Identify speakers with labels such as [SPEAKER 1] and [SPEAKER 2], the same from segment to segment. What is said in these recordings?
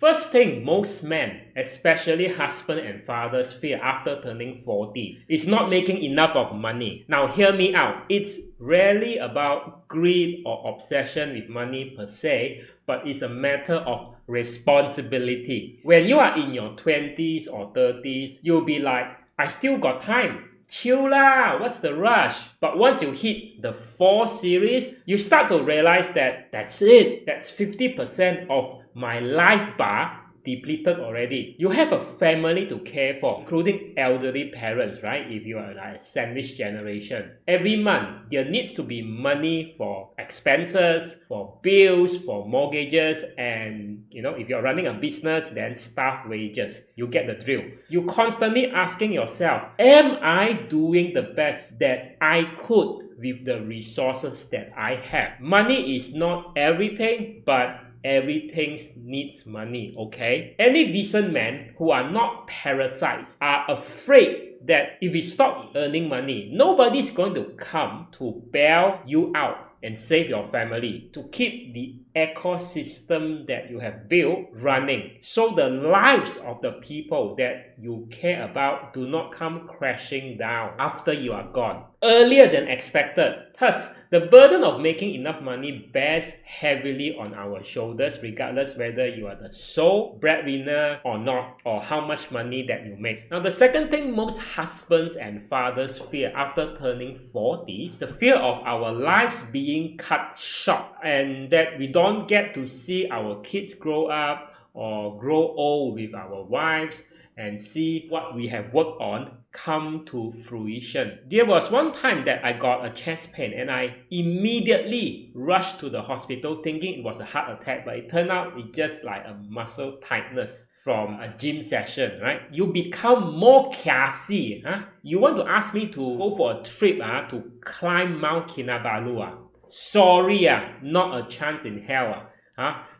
[SPEAKER 1] First thing most men, especially husband and fathers, fear after turning 40 is not making enough of money. Now hear me out. It's rarely about greed or obsession with money per se, but it's a matter of responsibility. When you are in your 20s or 30s, you'll be like, I still got time. Chill lah, what's the rush? But once you hit the 4 series, you start to realize that that's it. That's 50% of my life bar depleted already. You have a family to care for, including elderly parents, right? If you are like a sandwich generation. Every month, there needs to be money for expenses, for bills, for mortgages, and if you're running a business, then staff wages. You get the drill. You constantly asking yourself, am I doing the best that I could with the resources that I have? Money is not everything, but everything needs money, okay? Any decent men who are not parasites are afraid that if we stop earning money, nobody's going to come to bail you out and save your family, to keep the ecosystem that you have built running. So the lives of the people that you care about do not come crashing down after you are gone earlier than expected. Thus, the burden of making enough money bears heavily on our shoulders, regardless whether you are the sole breadwinner or not, or how much money that you make. Now, the second thing most husbands and fathers fear after turning 40 is the fear of our lives being cut short, and that we don't get to see our kids grow up or grow old with our wives and see what we have worked on come to fruition. There was one time that I got a chest pain and I immediately rushed to the hospital thinking it was a heart attack, but it turned out it's just like a muscle tightness from a gym session, right? You become more kiasi. You want to ask me to go for a trip to climb Mount Kinabalu. Sorry, not a chance in hell.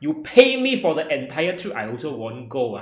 [SPEAKER 1] You pay me for the entire trip, I also won't go.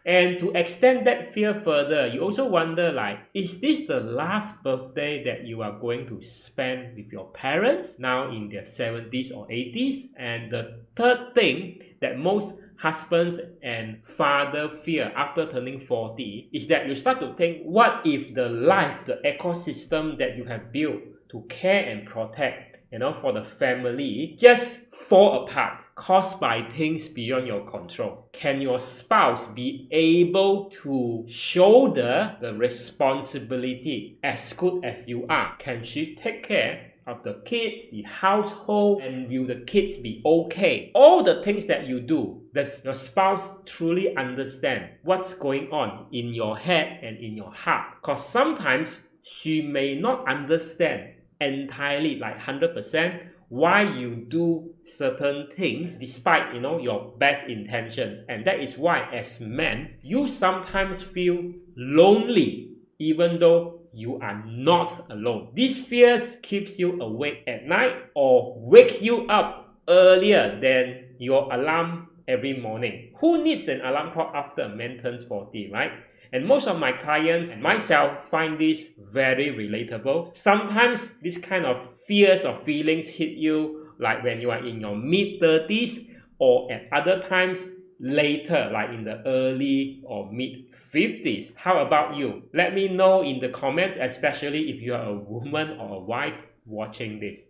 [SPEAKER 1] And to extend that fear further, you also wonder, like, is this the last birthday that you are going to spend with your parents now in their 70s or 80s? And the third thing that most husbands and father fear after turning 40 is that you start to think, what if the life, the ecosystem that you have built to care and protect for the family just fall apart, caused by things beyond your control? Can your spouse be able to shoulder the responsibility as good as you are? Can she take care of the kids, the household, and will the kids be okay? All the things that you do, does your spouse truly understand what's going on in your head and in your heart? Because sometimes she may not understand entirely, like 100%, why you do certain things despite your best intentions. And that is why, as men, you sometimes feel lonely even though you are not alone. These fears keeps you awake at night or wake you up earlier than your alarm every morning. Who needs an alarm clock after a man turns 40, right? And most of my clients and myself find this very relatable. Sometimes this kind of fears or feelings hit you like when you are in your mid-30s, or at other times later, like in the early or mid-50s. How about you? Let me know in the comments, especially if you are a woman or a wife watching this.